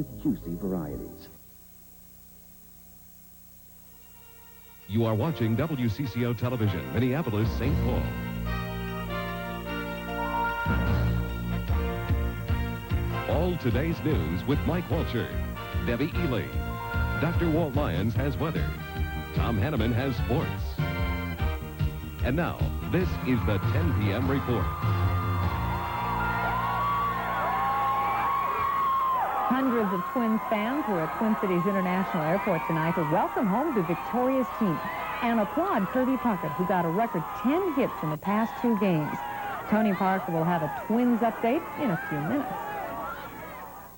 5 juicy varieties. You are watching WCCO Television, Minneapolis, St. Paul. All today's news with Mike Walcher, Debbie Ely. Dr. Walt Lyons has weather. Tom Hanneman has sports. And now, this is the 10 p.m. report. Hundreds of Twins fans were at Twin Cities International Airport tonight to welcome home the victorious team and applaud Kirby Puckett, who got a record 10 hits in the past 2 games. Tony Parker will have a Twins update in a few minutes.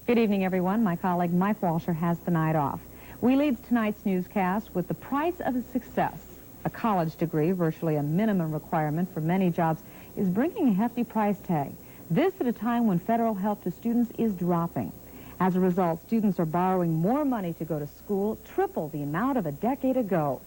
Good evening, everyone. My colleague Mike Walcher has the night off. We lead tonight's newscast with the price of success. A college degree, virtually a minimum requirement for many jobs, is bringing a hefty price tag. This at a time when federal help to students is dropping. As a result, students are borrowing more money to go to school, triple the amount of a decade ago.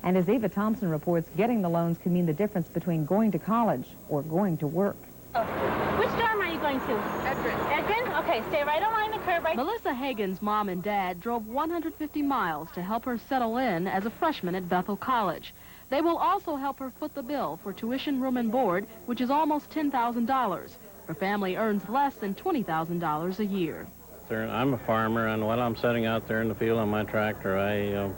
And as Ava Thompson reports, getting the loans can mean the difference between going to college or going to work. Which dorm are you going to? Edgren. Edgren? Okay, stay right along the curb. Right. Melissa Hagen's mom and dad drove 150 miles to help her settle in as a freshman at Bethel College. They will also help her foot the bill for tuition, room, and board, which is almost $10,000. Her family earns less than $20,000 a year. I'm a farmer, and while I'm sitting out there in the field on my tractor, I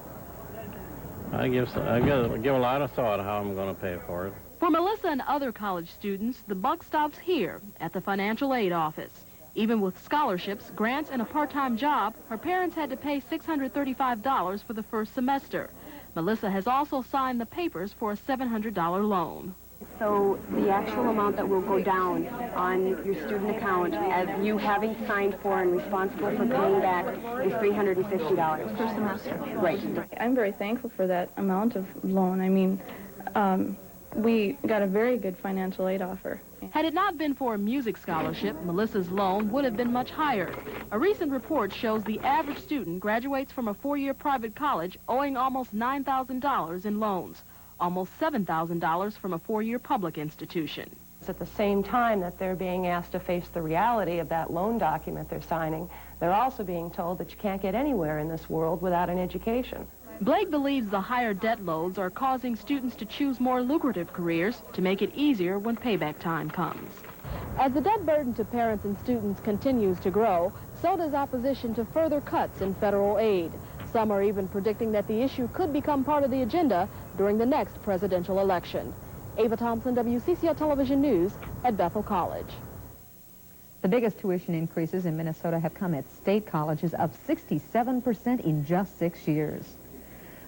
give a lot of thought how I'm going to pay for it. For Melissa and other college students, the buck stops here at the financial aid office. Even with scholarships, grants, and a part-time job, her parents had to pay $635 for the first semester. Melissa has also signed the papers for a $700 loan. So the actual amount that will go down on your student account as you having signed for and responsible for paying back is $350 Per semester. Right. I'm very thankful for that amount of loan. I mean, we got a very good financial aid offer. Had it not been for a music scholarship, Melissa's loan would have been much higher. A recent report shows the average student graduates from a 4-year private college owing almost $9,000 in loans, almost $7,000 from a 4-year public institution. At the same time that they're being asked to face the reality of that loan document they're signing, they're also being told that you can't get anywhere in this world without an education. Blake believes the higher debt loads are causing students to choose more lucrative careers to make it easier when payback time comes. As the debt burden to parents and students continues to grow, so does opposition to further cuts in federal aid. Some are even predicting that the issue could become part of the agenda during the next presidential election. Ava Thompson, WCCO Television News at Bethel College. The biggest tuition increases in Minnesota have come at state colleges, up 67% in just 6 years.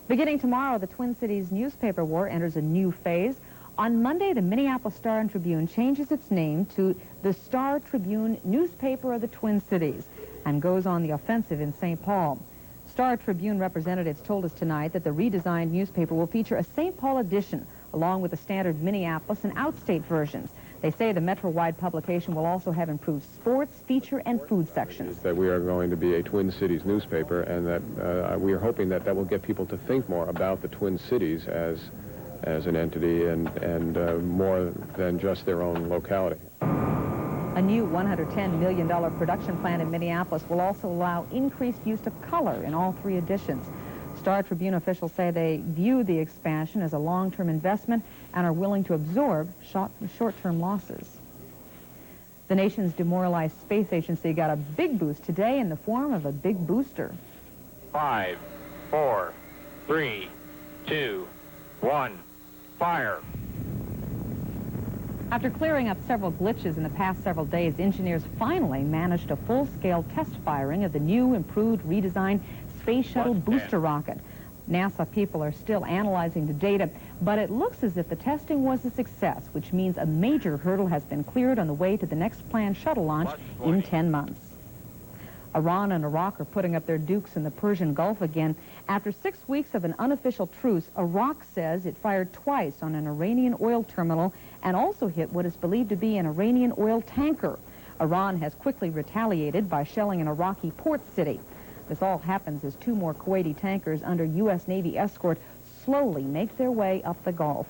Beginning tomorrow, the Twin Cities newspaper war enters a new phase. On Monday, the Minneapolis Star and Tribune changes its name to the Star Tribune, newspaper of the Twin Cities, and goes on the offensive in St. Paul. Star Tribune representatives told us tonight that the redesigned newspaper will feature a St. Paul edition, along with the standard Minneapolis and outstate versions. They say the Metro-wide publication will also have improved sports, feature, and food sections. That we are going to be a Twin Cities newspaper, and that we are hoping that that will get people to think more about the Twin Cities as an entity and more than just their own locality. A new $110 million production plan in Minneapolis will also allow increased use of color in all 3 editions. Star Tribune officials say they view the expansion as a long-term investment and are willing to absorb short-term losses. The nation's demoralized space agency got a big boost today in the form of a big booster. 5, 4, 3, 2, 1, fire. After clearing up several glitches in the past several days, engineers finally managed a full-scale test firing of the new, improved, redesigned Space Shuttle booster rocket. NASA people are still analyzing the data, but it looks as if the testing was a success, which means a major hurdle has been cleared on the way to the next planned shuttle launch in 10 months. Iran and Iraq are putting up their dukes in the Persian Gulf again. After 6 weeks of an unofficial truce, Iraq says it fired twice on an Iranian oil terminal and also hit what is believed to be an Iranian oil tanker. Iran has quickly retaliated by shelling an Iraqi port city. This all happens as 2 more Kuwaiti tankers under U.S. Navy escort slowly make their way up the Gulf.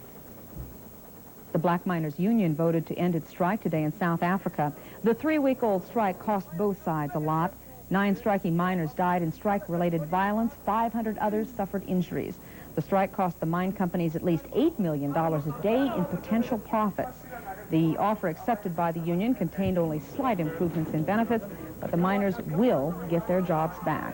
The Black Miners Union voted to end its strike today in South Africa. The 3-week-old strike cost both sides a lot. 9 striking miners died in strike-related violence. 500 others suffered injuries. The strike cost the mine companies at least $8 million a day in potential profits. The offer accepted by the union contained only slight improvements in benefits, but the miners will get their jobs back.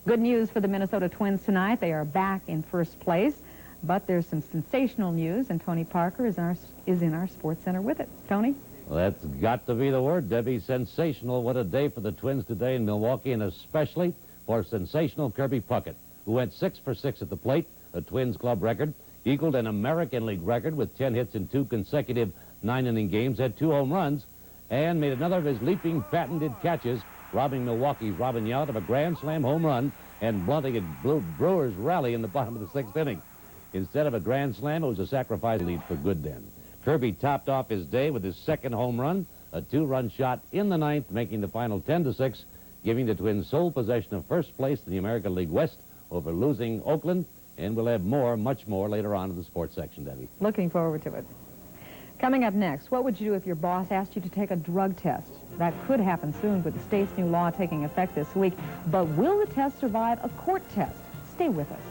Good news for the Minnesota Twins tonight. They are back in first place, but there's some sensational news, and Tony Parker is in our Sports Center with it. Tony? Well, that's got to be the word, Debbie. Sensational. What a day for the Twins today in Milwaukee, and especially for sensational Kirby Puckett, who went 6 for 6 at the plate, a Twins club record, equaled an American League record with 10 hits in 2 consecutive 9-inning games, had 2 home runs, and made another of his leaping patented catches, robbing Milwaukee's Robin Yount of a grand slam home run and blunting a Brewers rally in the bottom of the 6th inning. Instead of a grand slam, it was a sacrifice lead for good then. Kirby topped off his day with his 2nd home run, a 2-run shot in the 9th, making the final 10-6, giving the Twins sole possession of first place in the American League West over losing Oakland. And we'll have more, much more, later on in the sports section, Debbie. Looking forward to it. Coming up next, what would you do if your boss asked you to take a drug test? That could happen soon with the state's new law taking effect this week. But will the test survive a court test? Stay with us.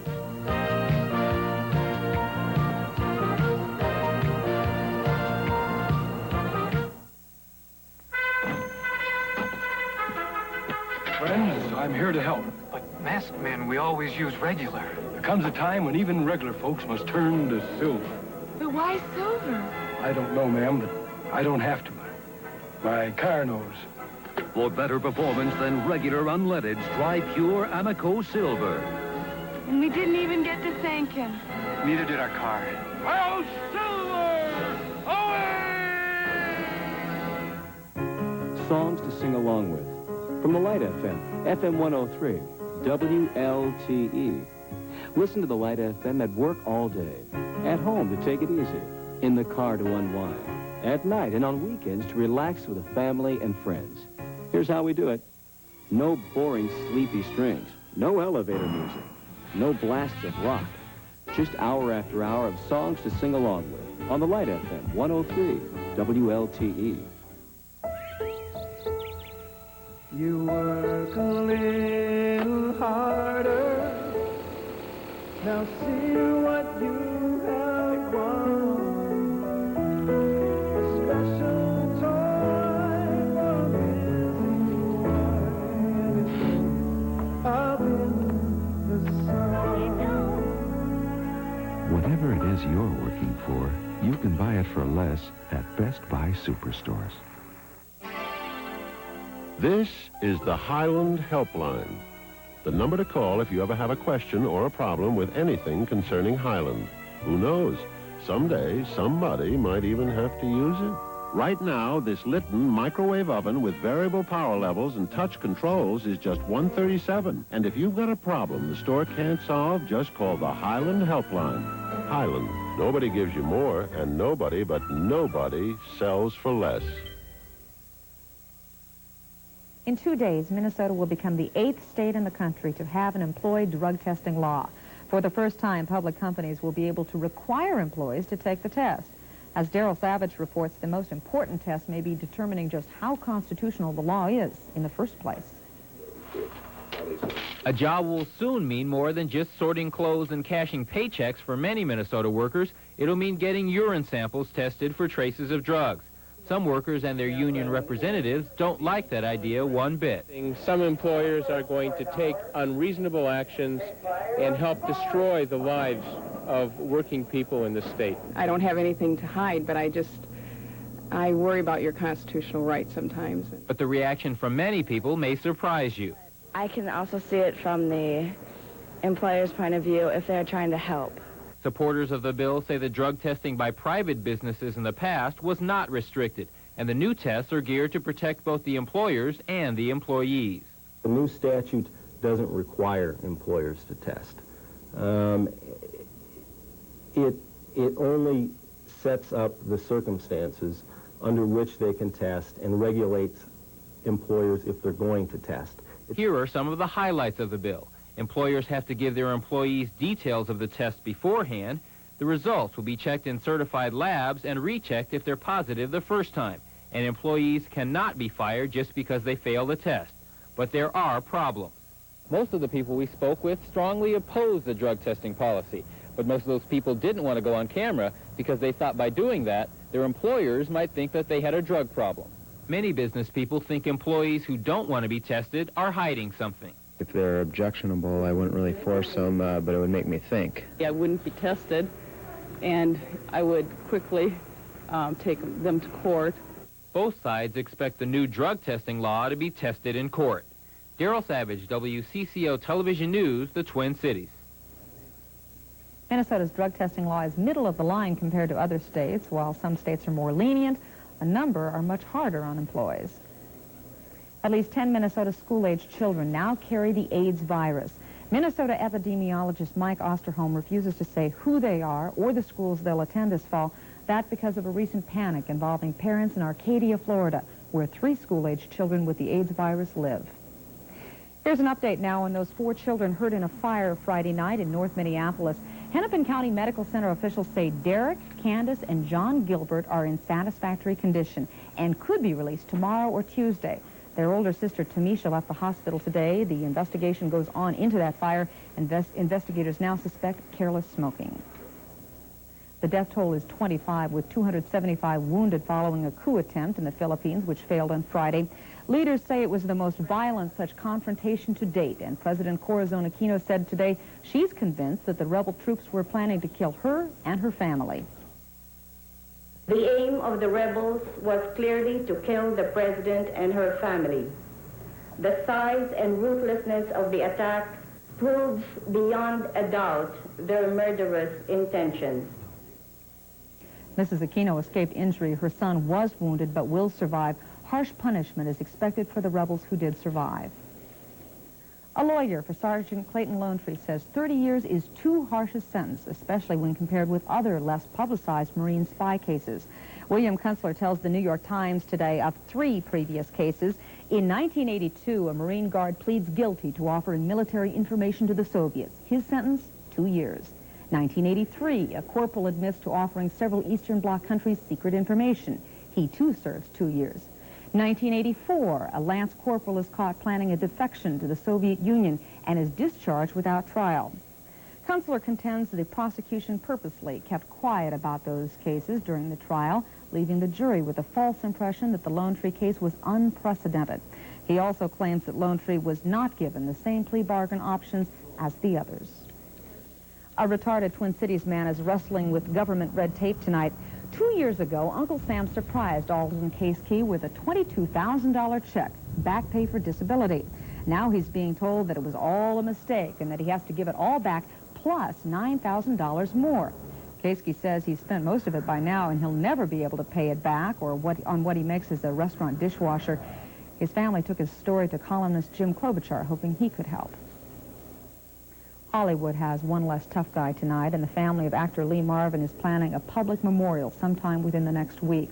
Friends, I'm here to help. But masked men, we always use regular. There comes a time when even regular folks must turn to silver. But why silver? I don't know, ma'am, but I don't have to. My car knows. For better performance than regular unleaded, try pure Amoco Silver. And we didn't even get to thank him. Neither did our car. Oh, silver! Away! Songs to sing along with. From the Light FM, FM 103, WLTE. Listen to the Light FM at work all day, at home to take it easy, in the car to unwind, at night and on weekends to relax with the family and friends. Here's how we do it. No boring, sleepy strings, no elevator music, no blasts of rock, just hour after hour of songs to sing along with on the Light FM 103, WLTE. You work a little harder. Now see what you have won. A special toy for busy boys up in the sun. Whatever it is you're working for, you can buy it for less at Best Buy Superstores. This is the Highland Helpline, the number to call if you ever have a question or a problem with anything concerning Highland. Who knows? Someday, somebody might even have to use it. Right now, this Litton microwave oven with variable power levels and touch controls is just $137. And if you've got a problem the store can't solve, just call the Highland Helpline. Highland, nobody gives you more, and nobody but nobody sells for less. In 2 days, Minnesota will become the 8th state in the country to have an employee drug testing law. For the first time, public companies will be able to require employees to take the test. As Daryl Savage reports, the most important test may be determining just how constitutional the law is in the first place. A job will soon mean more than just sorting clothes and cashing paychecks for many Minnesota workers. It'll mean getting urine samples tested for traces of drugs. Some workers and their union representatives don't like that idea one bit. Some employers are going to take unreasonable actions and help destroy the lives of working people in the state. I don't have anything to hide, but I worry about your constitutional rights sometimes. But the reaction from many people may surprise you. I can also see it from the employer's point of view if they're trying to help. Supporters of the bill say the drug testing by private businesses in the past was not restricted, and the new tests are geared to protect both the employers and the employees. The new statute doesn't require employers to test. It only sets up the circumstances under which they can test and regulates employers if they're going to test. Here are some of the highlights of the bill. Employers have to give their employees details of the test beforehand. The results will be checked in certified labs and rechecked if they're positive the first time. And employees cannot be fired just because they fail the test. But there are problems. Most of the people we spoke with strongly opposed the drug testing policy, but most of those people didn't want to go on camera because they thought by doing that, their employers might think that they had a drug problem. Many business people think employees who don't want to be tested are hiding something. If they're objectionable, I wouldn't really force them, but it would make me think. I wouldn't be tested, and I would quickly take them to court. Both sides expect the new drug testing law to be tested in court. Daryl Savage, WCCO Television News, the Twin Cities. Minnesota's drug testing law is middle of the line compared to other states. While some states are more lenient, a number are much harder on employees. At least 10 Minnesota school-aged children now carry the AIDS virus. Minnesota epidemiologist Mike Osterholm refuses to say who they are or the schools they'll attend this fall. That because of a recent panic involving parents in Arcadia, Florida, where 3 school-aged children with the AIDS virus live. Here's an update now on those 4 children hurt in a fire Friday night in North Minneapolis. Hennepin County Medical Center officials say Derek, Candace, and John Gilbert are in satisfactory condition and could be released tomorrow or Tuesday. Their older sister, Tamisha, left the hospital today. The investigation goes on into that fire. Investigators now suspect careless smoking. The death toll is 25, with 275 wounded following a coup attempt in the Philippines, which failed on Friday. Leaders say it was the most violent such confrontation to date, and President Corazon Aquino said today she's convinced that the rebel troops were planning to kill her and her family. The aim of the rebels was clearly to kill the president and her family. The size and ruthlessness of the attack proves beyond a doubt their murderous intentions. Mrs. Aquino escaped injury. Her son was wounded but will survive. Harsh punishment is expected for the rebels who did survive. A lawyer for Sergeant Clayton Lonetree says 30 years is too harsh a sentence, especially when compared with other less publicized Marine spy cases. William Kunstler tells the New York Times today of 3 previous cases. In 1982, a Marine guard pleads guilty to offering military information to the Soviets. His sentence, 2 years. 1983, a corporal admits to offering several Eastern Bloc countries secret information. He, too, serves 2 years. 1984, a lance corporal is caught planning a defection to the Soviet Union and is discharged without trial. Kunstler contends the prosecution purposely kept quiet about those cases during the trial, leaving the jury with a false impression that the Lonetree case was unprecedented. He also claims that Lonetree was not given the same plea bargain options as the others. A retarded Twin Cities man is wrestling with government red tape tonight. 2 years ago, Uncle Sam surprised Alden Case-Key with a $22,000 check, back pay for disability. Now he's being told that it was all a mistake and that he has to give it all back, plus $9,000 more. Case-Key says he's spent most of it by now and he'll never be able to pay it back or on what he makes as a restaurant dishwasher. His family took his story to columnist Jim Klobuchar, hoping he could help. Hollywood has one less tough guy tonight, and the family of actor Lee Marvin is planning a public memorial sometime within the next week.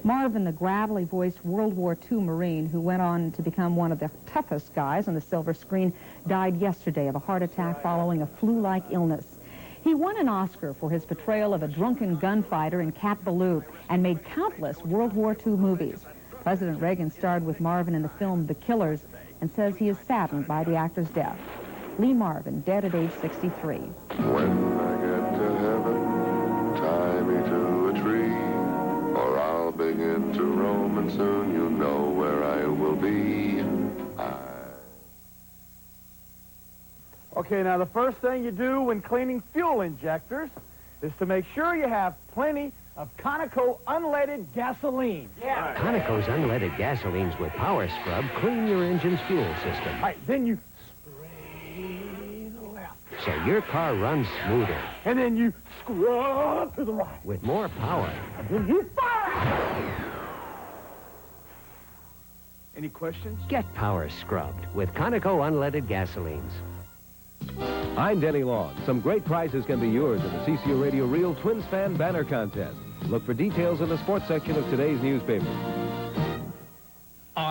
Marvin, the gravelly-voiced World War II Marine who went on to become one of the toughest guys on the silver screen, died yesterday of a heart attack following a flu-like illness. He won an Oscar for his portrayal of a drunken gunfighter in Cat Ballou and made countless World War II movies. President Reagan starred with Marvin in the film The Killers and says he is saddened by the actor's death. Lee Marvin, dead at age 63. When I get to heaven, tie me to a tree, or I'll begin to roam, and soon you'll know where I will be. Okay, now the first thing you do when cleaning fuel injectors is to make sure you have plenty of Conoco unleaded gasoline. Yeah. Conoco's unleaded gasolines with Power Scrub clean your engine's fuel system. Right, then you so your car runs smoother. And then you scrub to the right. With more power. And then you fire! Any questions? Get Power Scrubbed with Conoco unleaded gasolines. I'm Denny Long. Some great prizes can be yours in the CCO Radio Real Twins Fan Banner Contest. Look for details in the sports section of today's newspaper.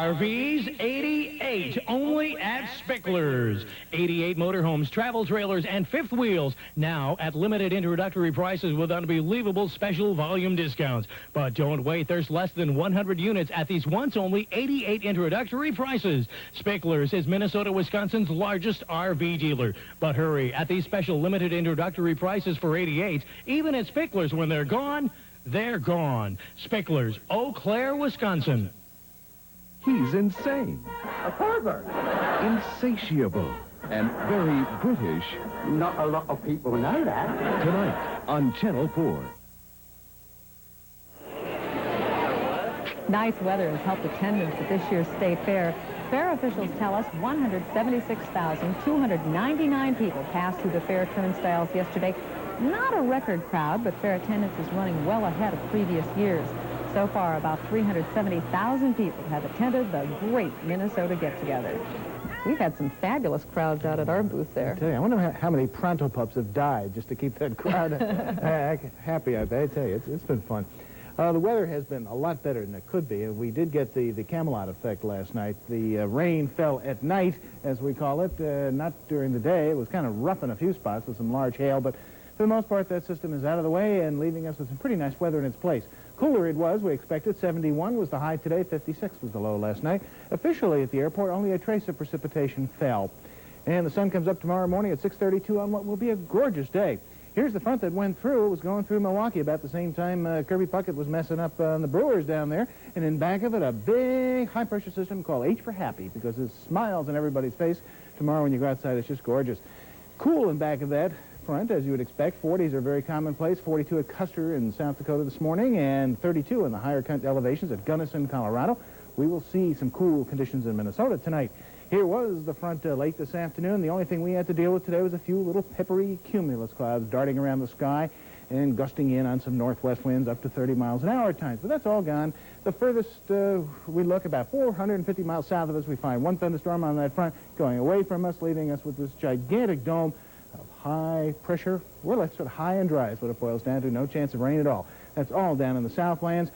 RVs, 88, only at Spickler's. 88 motorhomes, travel trailers, and fifth wheels, now at limited introductory prices with unbelievable special volume discounts. But don't wait, there's less than 100 units at these once-only 88 introductory prices. Spickler's is Minnesota, Wisconsin's largest RV dealer. But hurry, at these special limited introductory prices for 88, even at Spickler's, when they're gone, they're gone. Spickler's, Eau Claire, Wisconsin. He's insane. A pervert. Insatiable. And very British. Not a lot of people know that. Tonight on Channel 4. Nice weather has helped attendance at this year's state fair. Fair officials tell us 176,299 people passed through the fair turnstiles yesterday. Not a record crowd, but fair attendance is running well ahead of previous years. So far, about 370,000 people have attended the great Minnesota get-together. We've had some fabulous crowds out at our booth there. I tell you, I wonder how many pronto pups have died just to keep that crowd happy out there. I tell you, it's been fun. The weather has been a lot better than it could be, and we did get the Camelot effect last night. The rain fell at night, as we call it, not during the day. It was kind of rough in a few spots with some large hail, but for the most part, that system is out of the way and leaving us with some pretty nice weather in its place. Cooler it was, we expected. 71 was the high today, 56 was the low last night. Officially at the airport, only a trace of precipitation fell. And the sun comes up tomorrow morning at 6:32 on what will be a gorgeous day. Here's the front that went through. It was going through Milwaukee about the same time Kirby Puckett was messing up the Brewers down there. And in back of it, a big high-pressure system called H for Happy, because it smiles on everybody's face. Tomorrow when you go outside, it's just gorgeous. Cool in back of that front, as you would expect. 40s are very commonplace. 42 at Custer in South Dakota this morning, and 32 in the higher elevations at Gunnison, Colorado. We will see some cool conditions in Minnesota tonight. Here was the front late this afternoon. The only thing we had to deal with today was a few little peppery cumulus clouds darting around the sky and gusting in on some northwest winds up to 30 miles an hour at times. But that's all gone. The furthest we look, about 450 miles south of us, we find one thunderstorm on that front going away from us, leaving us with this gigantic dome of high pressure. We're left sort of high and dry is what it boils down to. No chance of rain at all. That's all down in the Southlands.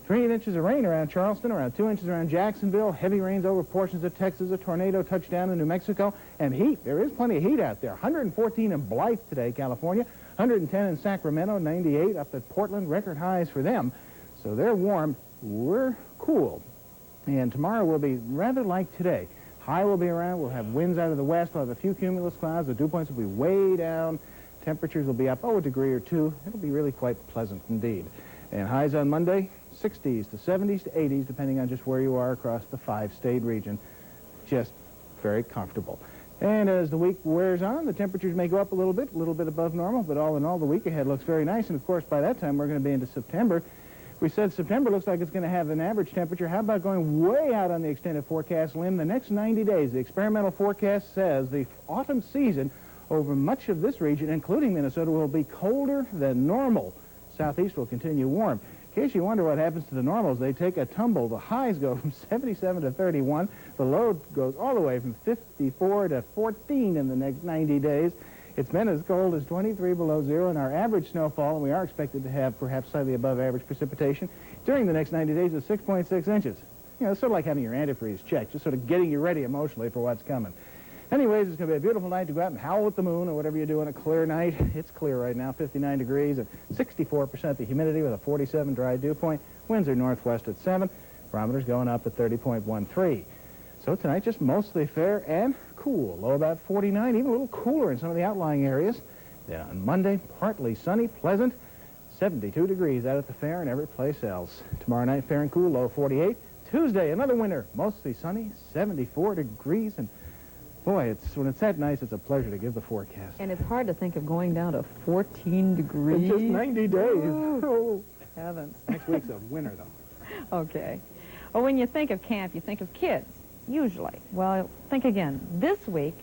3 inches of rain around Charleston, around 2 inches around Jacksonville, heavy rains over portions of Texas, a tornado touchdown in New Mexico, and heat. There is plenty of heat out there. 114 in Blythe today, California, 110 in Sacramento, 98 up at Portland, record highs for them. So they're warm. We're cool. And tomorrow will be rather like today. High will be around. We'll have winds out of the west. We'll have a few cumulus clouds. The dew points will be way down. Temperatures will be up, a degree or two. It'll be really quite pleasant indeed. And highs on Monday, 60s to 70s to 80s, depending on just where you are across the 5-state region. Just very comfortable. And as the week wears on, the temperatures may go up a little bit above normal, but all in all, the week ahead looks very nice. And, of course, by that time, we're going to be into September. We said September looks like it's going to have an average temperature. How about going way out on the extended forecast limb? The next 90 days, the experimental forecast says the autumn season over much of this region, including Minnesota, will be colder than normal. Southeast will continue warm. In case you wonder what happens to the normals, they take a tumble. The highs go from 77 to 31. The low goes all the way from 54 to 14 in the next 90 days. It's been as cold as 23 below zero, and our average snowfall, and we are expected to have perhaps slightly above average precipitation, during the next 90 days is 6.6 inches. You know, it's sort of like having your antifreeze checked, just sort of getting you ready emotionally for what's coming. Anyways, it's going to be a beautiful night to go out and howl at the moon or whatever you do on a clear night. It's clear right now, 59 degrees and 64% the humidity with a 47 dry dew point. Winds are northwest at 7. Barometers going up at 30.13. So tonight, just mostly fair and cool. Low about 49, even a little cooler in some of the outlying areas. Then on Monday, partly sunny, pleasant, 72 degrees out at the fair and every place else. Tomorrow night, fair and cool, low 48. Tuesday, another winter, mostly sunny, 74 degrees, and boy, when it's that nice, it's a pleasure to give the forecast. And it's hard to think of going down to 14 degrees. In just 90 days. Oh, heavens. Next week's a winter, though. Okay. Well, when you think of camp, you think of kids, usually. Well, think again. This week,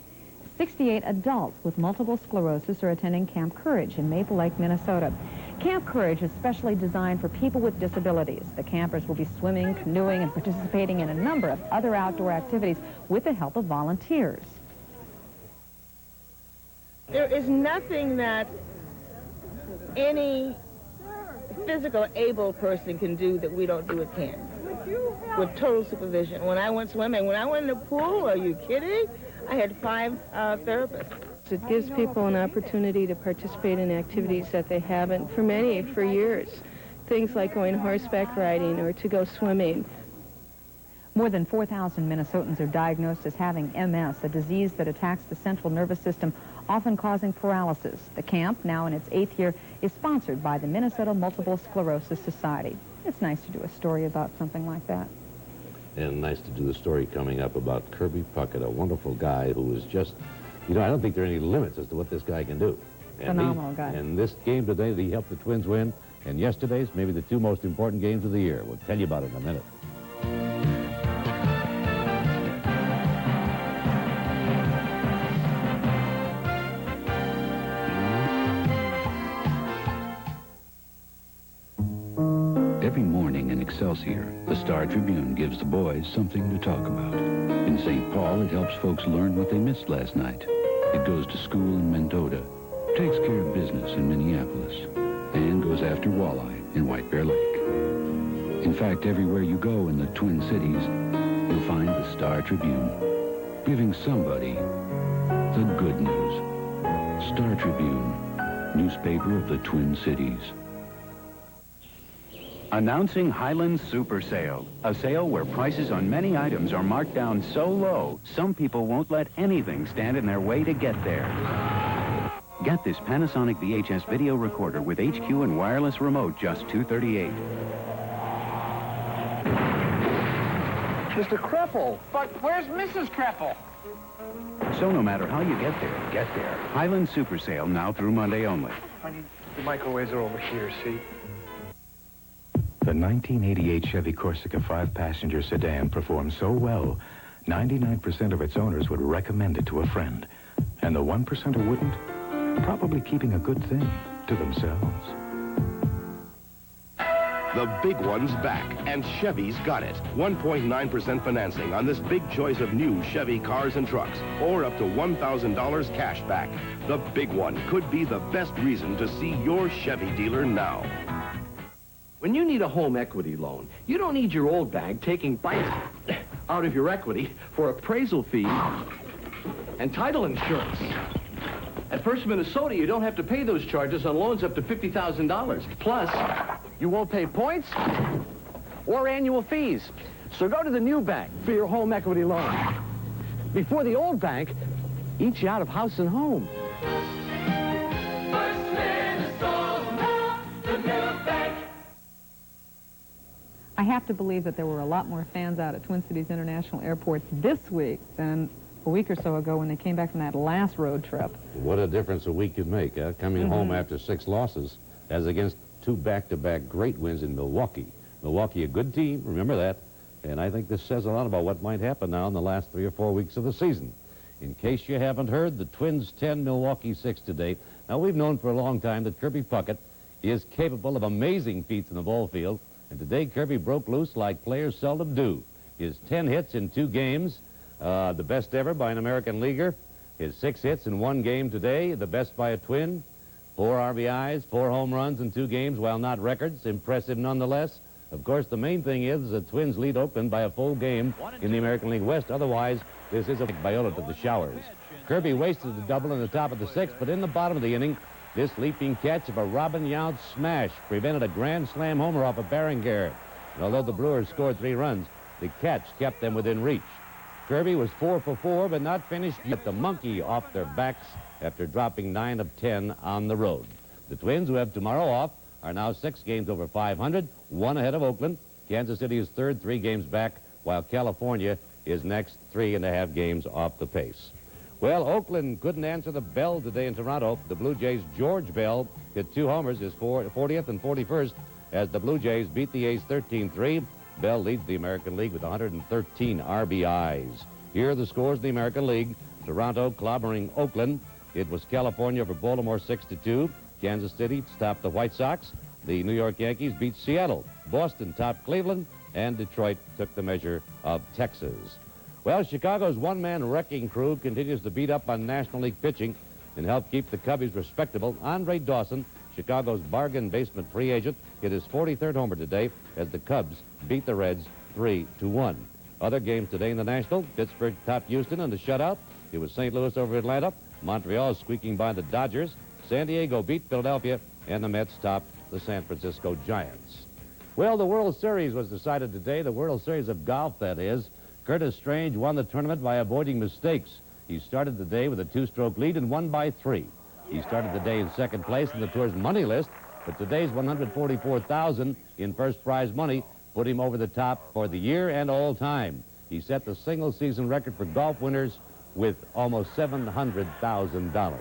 68 adults with multiple sclerosis are attending Camp Courage in Maple Lake, Minnesota. Camp Courage is specially designed for people with disabilities. The campers will be swimming, canoeing, and participating in a number of other outdoor activities with the help of volunteers. There is nothing that any physical able person can do that we don't do at camp. with total supervision. When I went swimming, when I went in the pool, are you kidding? I had 5 therapists. It gives people an opportunity to participate in activities that they haven't, for many, for years. Things like going horseback riding or to go swimming. More than 4,000 Minnesotans are diagnosed as having MS, a disease that attacks the central nervous system, often causing paralysis. The camp, now in its 8th year, is sponsored by the Minnesota Multiple Sclerosis Society. It's nice to do a story about something like that. And nice to do the story coming up about Kirby Puckett, a wonderful guy who is just, you know, I don't think there are any limits as to what this guy can do. Phenomenal guy. And this game today, he helped the Twins win, and yesterday's maybe the 2 most important games of the year. We'll tell you about it in a minute. Every morning in Excelsior, the Star Tribune gives the boys something to talk about. In St. Paul, it helps folks learn what they missed last night. It goes to school in Mendota, takes care of business in Minneapolis, and goes after walleye in White Bear Lake. In fact, everywhere you go in the Twin Cities, you'll find the Star Tribune, giving somebody the good news. Star Tribune, newspaper of the Twin Cities. Announcing Highland Super Sale, a sale where prices on many items are marked down so low, some people won't let anything stand in their way to get there. Get this Panasonic VHS video recorder with HQ and wireless remote, just $238. Mr. Kreffel. But where's Mrs. Kreffel? So no matter how you get there. Highland Super Sale now through Monday only. Honey, the microwaves are over here, see? The 1988 Chevy Corsica 5-passenger sedan performed so well, 99% of its owners would recommend it to a friend. And the 1% who wouldn't, probably keeping a good thing to themselves. The big one's back, and Chevy's got it. 1.9% financing on this big choice of new Chevy cars and trucks, or up to $1,000 cash back. The big one could be the best reason to see your Chevy dealer now. When you need a home equity loan, you don't need your old bank taking bites out of your equity for appraisal fees and title insurance. At First Minnesota, you don't have to pay those charges on loans up to $50,000. Plus, you won't pay points or annual fees. So go to the new bank for your home equity loan before the old bank eats you out of house and home. First Minnesota, the new bank. I have to believe that there were a lot more fans out at Twin Cities International Airport this week than a week or so ago when they came back from that last road trip. What a difference a week could make, huh? Coming home after 6 losses, as against 2 back-to-back great wins in Milwaukee. Milwaukee, a good team, remember that. And I think this says a lot about what might happen now in the last 3 or 4 weeks of the season. In case you haven't heard, the Twins 10, Milwaukee 6 to date. Now, we've known for a long time that Kirby Puckett is capable of amazing feats in the ball field. And today, Kirby broke loose like players seldom do. His 10 hits in 2 games, the best ever by an American leaguer. His 6 hits in 1 game today, the best by a Twin. 4 RBIs, 4 home runs in 2 games, while not records. Impressive nonetheless. Of course, the main thing is the Twins lead Oakland by a full game in the American League West. Otherwise, this is a Viola to the showers. Kirby wasted the double in the top of the 6th, but in the bottom of the inning, this leaping catch of a Robin Yount smash prevented a grand slam homer off of Berenguer. And although the Brewers scored 3 runs, the catch kept them within reach. Kirby was 4 for 4, but not finished yet. The monkey off their backs after dropping 9 of 10 on the road. The Twins, who have tomorrow off, are now 6 games over 500, 1 ahead of Oakland. Kansas City is third, 3 games back, while California is next, 3.5 games off the pace. Well, Oakland couldn't answer the bell today in Toronto. The Blue Jays' George Bell hit 2 homers, his 40th and 41st, as the Blue Jays beat the A's 13-3. Bell leads the American League with 113 RBIs. Here are the scores in the American League. Toronto clobbering Oakland. It was California over Baltimore 6-2. Kansas City stopped the White Sox. The New York Yankees beat Seattle. Boston topped Cleveland, and Detroit took the measure of Texas. Well, Chicago's one-man wrecking crew continues to beat up on National League pitching and help keep the Cubbies respectable. Andre Dawson, Chicago's bargain basement free agent, hit his 43rd homer today as the Cubs beat the Reds 3-1. Other games today in the National, Pittsburgh topped Houston in the shutout. It was St. Louis over Atlanta. Montreal squeaking by the Dodgers. San Diego beat Philadelphia, and the Mets topped the San Francisco Giants. Well, the World Series was decided today, the World Series of golf, that is. Curtis Strange won the tournament by avoiding mistakes. He started the day with a 2-stroke lead and won by 3. He started the day in second place in the Tour's money list, but today's $144,000 in first prize money put him over the top for the year and all time. He set the single-season record for golf winners with almost $700,000.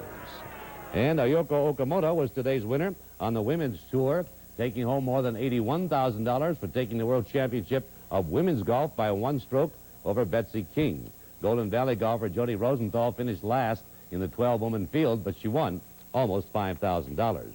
And Ayako Okamoto was today's winner on the women's tour, taking home more than $81,000 for taking the World Championship of Women's Golf by 1 stroke over Betsy King. Golden Valley golfer Jody Rosenthal finished last in the 12-woman field, but she won almost $5,000.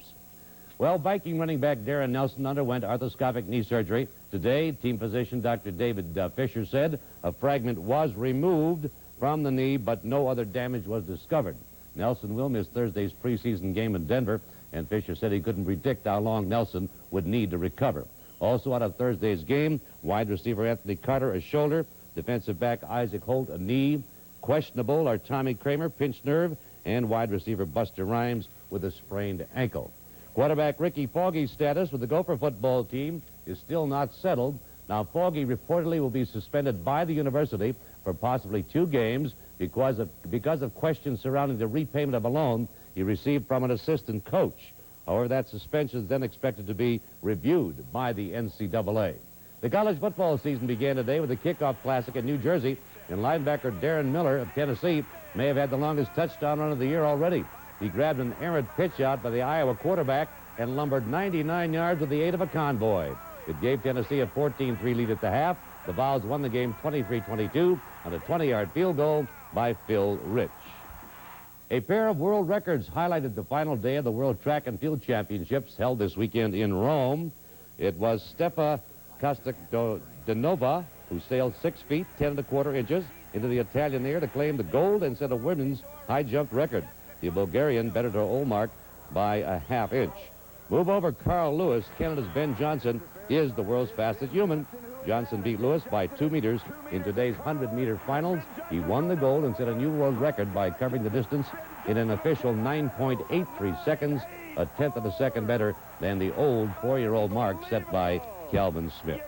Well, Viking running back Darren Nelson underwent arthroscopic knee surgery. Today, team physician Dr. David Fisher said a fragment was removed from the knee, but no other damage was discovered. Nelson will miss Thursday's preseason game in Denver, and Fisher said he couldn't predict how long Nelson would need to recover. Also out of Thursday's game, wide receiver Anthony Carter, a shoulder, defensive back Isaac Holt, a knee. Questionable are Tommy Kramer, pinched nerve, and wide receiver Buster Rhymes with a sprained ankle. Quarterback Ricky Foggy's status with the Gopher football team is still not settled. Now, Foggy reportedly will be suspended by the university for possibly 2 games because of questions surrounding the repayment of a loan he received from an assistant coach. However, that suspension is then expected to be reviewed by the NCAA. The college football season began today with a kickoff classic in New Jersey, and linebacker Darren Miller of Tennessee may have had the longest touchdown run of the year already. He grabbed an errant pitch out by the Iowa quarterback and lumbered 99 yards with the aid of a convoy. It gave Tennessee a 14-3 lead at the half. The Vols won the game 23-22 on a 20-yard field goal by Phil Rich. A pair of world records highlighted the final day of the World Track and Field Championships held this weekend in Rome. It was Stefa Kostadinova who sailed 6 feet, 10 1/4 inches into the Italian air to claim the gold and set a women's high jump record. The Bulgarian bettered her old mark by a ½ inch. Move over Carl Lewis. Canada's Ben Johnson is the world's fastest human. Johnson beat Lewis by 2 meters in today's 100-meter finals. He won the gold and set a new world record by covering the distance in an official 9.83 seconds, a 1/10 of a second better than the old 4-year-old mark set by Calvin Smith.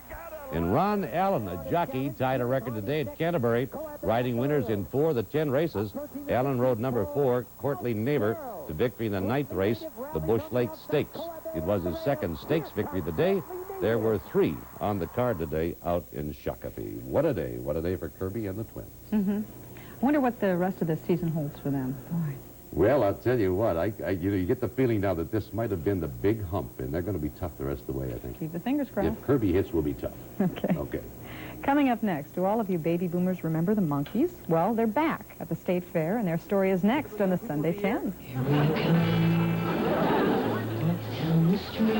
And Ron Allen, a jockey, tied a record today at Canterbury, riding winners in 4 of the 10 races. Allen rode number 4, Courtly Neighbor, to victory in the 9th race, the Bush Lake Stakes. It was his second stakes victory of the day. There were 3 on the card today out in Shakopee. What a day. What a day for Kirby and the Twins. Mm-hmm. I wonder what the rest of the season holds for them. Boy. Well, I'll tell you what, you get the feeling now that this might have been the big hump, and they're going to be tough the rest of the way, I think. Keep the fingers crossed. If Kirby hits, we'll be tough. Okay. Okay. Coming up next, do all of you baby boomers remember the Monkees? Well, they're back at the State Fair, and their story is next on the Sunday 10. Here we come. Down the street.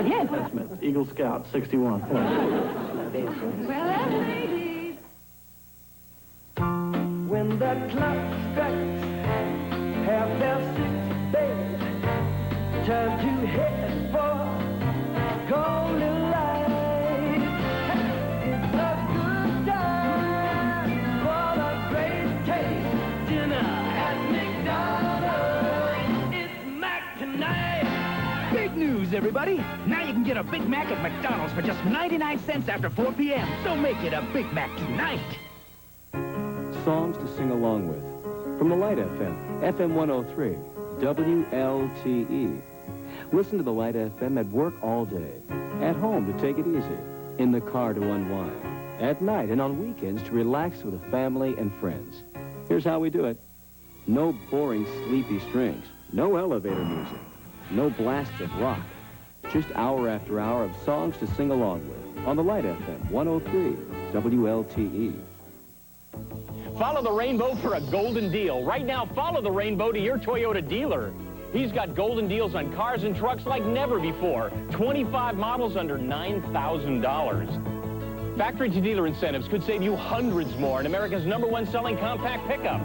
Yes. Smith, Eagle Scout, 61. Well, ladies. When the clock strikes 6:30, babe, time to head for golden light. It's a good time for a great taste dinner at McDonald's. It's Mac tonight. Big news, everybody. Now you can get a Big Mac at McDonald's for just 99 cents after 4 p.m. So make it a Big Mac tonight. Songs to sing along with. From the Light FM, FM 103, WLTE. Listen to the Light FM at work all day. At home to take it easy. In the car to unwind. At night and on weekends to relax with a family and friends. Here's how we do it. No boring, sleepy strings. No elevator music. No blasts of rock. Just hour after hour of songs to sing along with. On the Light FM 103, WLTE. Follow the rainbow for a golden deal. Right now, follow the rainbow to your Toyota dealer. He's got golden deals on cars and trucks like never before. 25 models under $9,000. Factory to dealer incentives could save you hundreds more in America's #1 selling compact pickup.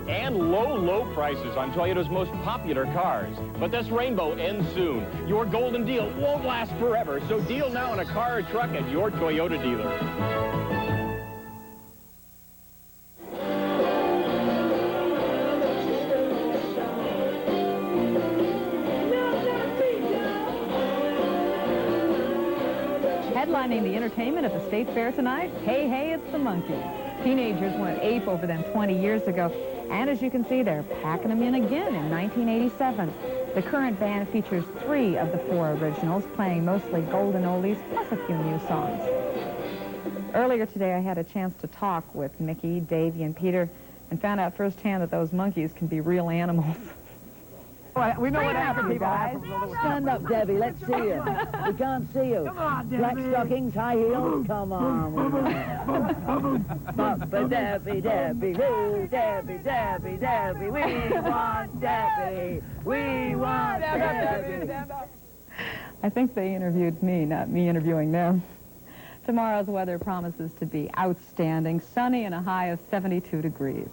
and low, low prices on Toyota's most popular cars. But this rainbow ends soon. Your golden deal won't last forever, so deal now on a car or truck at your Toyota dealer. Headlining the entertainment at the State Fair tonight, hey, hey, it's the Monkees. Teenagers went ape over them 20 years ago, and as you can see, they're packing them in again in 1987. The current band features 3 of the 4 originals, playing mostly golden oldies, plus a few new songs. Earlier today, I had a chance to talk with Mickey, Davey, and Peter, and found out firsthand that those monkeys can be real animals. We know what happened, guys. Stand up, Debbie. Let's see you. We can't see you. Come on, Debbie. Black stockings, high heels. Come on. Debbie, Debbie, woo, Debbie, Debbie, Debbie. We want Debbie. We want Debbie. I think they interviewed me, not me interviewing them. Tomorrow's weather promises to be outstanding, sunny and a high of 72 degrees.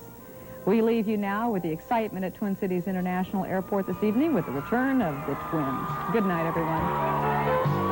We leave you now with the excitement at Twin Cities International Airport this evening with the return of the Twins. Good night, everyone.